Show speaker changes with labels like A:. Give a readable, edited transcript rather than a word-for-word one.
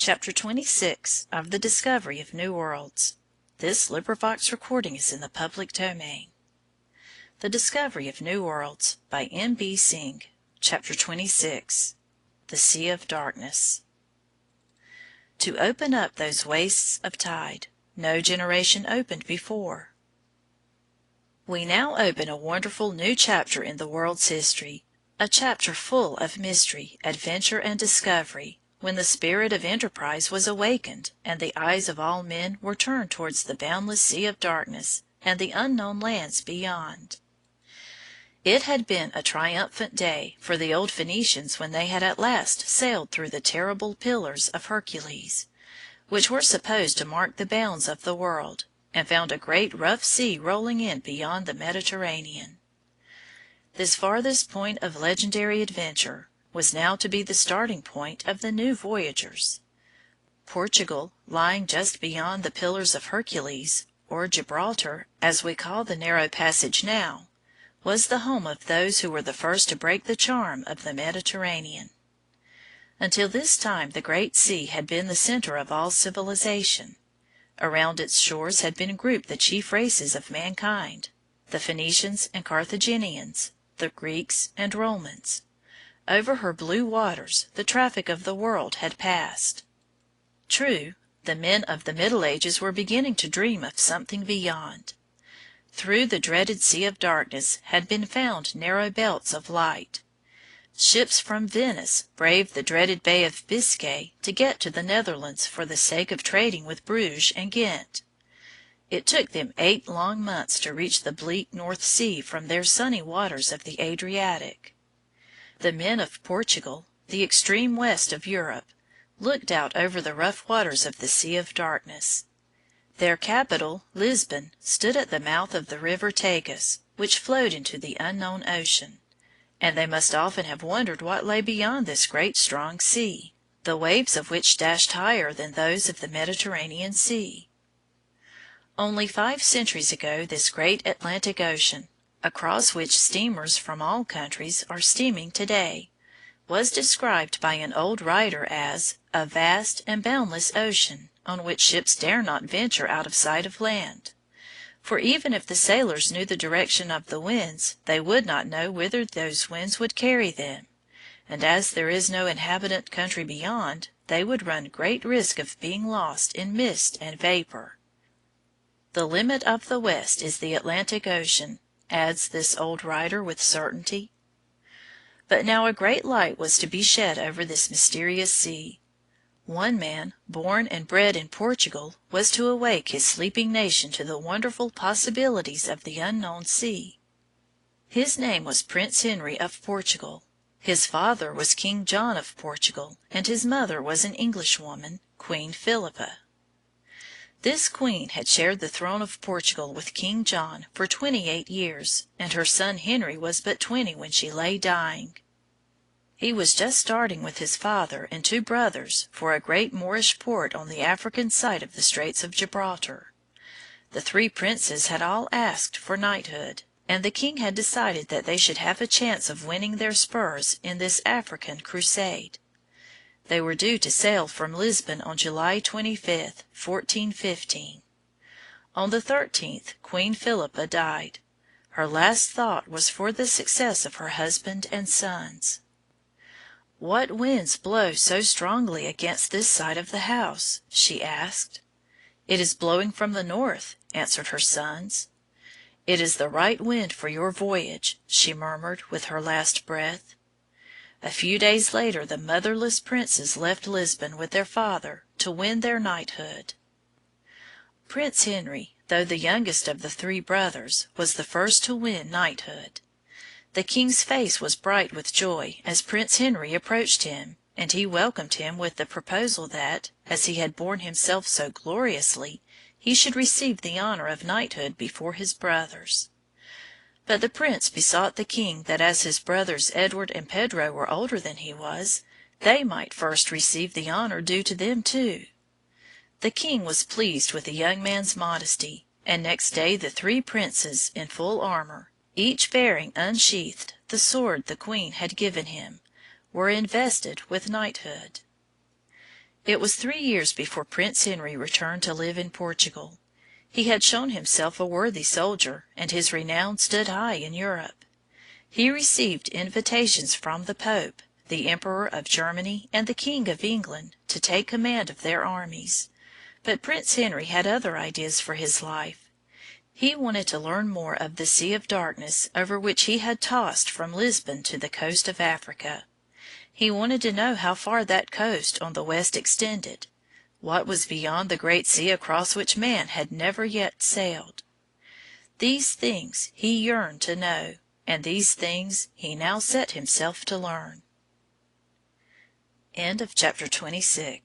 A: Chapter 26 of the Discovery of New Worlds. This recording is in the public domain. The Discovery of New Worlds by M.B. Synge. Chapter 26. The Sea of Darkness. To open up those wastes of tide, no generation opened before. We now open a wonderful new chapter in the world's history, a chapter full of mystery, adventure, and discovery, when the spirit of enterprise was awakened and the eyes of all men were turned towards the boundless sea of darkness and the unknown lands beyond. It had been a triumphant day for the old Phoenicians when they had at last sailed through the terrible Pillars of Hercules, which were supposed to mark the bounds of the world, and found a great rough sea rolling in beyond the Mediterranean. This farthest point of legendary adventure was now to be the starting point of the new voyagers. Portugal, lying just beyond the Pillars of Hercules, or Gibraltar, as we call the narrow passage now, was the home of those who were the first to break the charm of the Mediterranean. Until this time the great sea had been the center of all civilization. Around its shores had been grouped the chief races of mankind, the Phoenicians and Carthaginians, the Greeks and Romans. Over her blue waters the traffic of the world had passed. True, the men of the Middle Ages were beginning to dream of something beyond. Through the dreaded Sea of Darkness had been found narrow belts of light. Ships from Venice braved the dreaded Bay of Biscay to get to the Netherlands for the sake of trading with Bruges and Ghent. It took them 8 long months to reach the bleak North Sea from their sunny waters of the Adriatic. The men of Portugal, the extreme west of Europe, looked out over the rough waters of the Sea of Darkness. Their capital, Lisbon, stood at the mouth of the river Tagus, which flowed into the unknown ocean, and they must often have wondered what lay beyond this great strong sea, the waves of which dashed higher than those of the Mediterranean Sea. Only 5 centuries ago this great Atlantic Ocean, across which steamers from all countries are steaming today, was described by an old writer as a vast and boundless ocean on which ships dare not venture out of sight of land. For even if the sailors knew the direction of the winds, they would not know whither those winds would carry them, and as there is no inhabited country beyond, they would run great risk of being lost in mist and vapor. The limit of the West is the Atlantic Ocean, adds this old writer with certainty. But now a great light was to be shed over this mysterious sea. One man, born and bred in Portugal, was to awake his sleeping nation to the wonderful possibilities of the unknown sea. His name was Prince Henry of Portugal. His father was King John of Portugal, and his mother was an Englishwoman, Queen Philippa. This queen had shared the throne of Portugal with King John for 28 years, and her son Henry was but 20 when she lay dying. He was just starting with his father and 2 brothers for a great Moorish port on the African side of the Straits of Gibraltar. The 3 princes had all asked for knighthood, and the king had decided that they should have a chance of winning their spurs in this African crusade. They were due to sail from Lisbon on July 25, 1415. On the 13th Queen Philippa died. Her last thought was for the success of her husband and sons. "What winds blow so strongly against this side of the house?" she asked. "It is blowing from the north," answered her sons. "It is the right wind for your voyage," she murmured with her last breath. A few days later the motherless princes left Lisbon with their father to win their knighthood. Prince Henry, though the youngest of the 3 brothers, was the first to win knighthood. The king's face was bright with joy as Prince Henry approached him, and he welcomed him with the proposal that, as he had borne himself so gloriously, he should receive the honor of knighthood before his brothers. But the prince besought the king that as his brothers Edward and Pedro were older than he was, they might first receive the honor due to them too. The king was pleased with the young man's modesty, and next day the 3 princes in full armor, each bearing unsheathed the sword the queen had given him, were invested with knighthood. It was 3 years before Prince Henry returned to live in Portugal. He had shown himself a worthy soldier, and his renown stood high in Europe. He received invitations from the Pope, the Emperor of Germany, and the King of England to take command of their armies. But Prince Henry had other ideas for his life. He wanted to learn more of the Sea of Darkness over which he had tossed from Lisbon to the coast of Africa. He wanted to know how far that coast on the west extended. What was beyond the great sea across which man had never yet sailed? These things he yearned to know, and these things he now set himself to learn. Chapter 27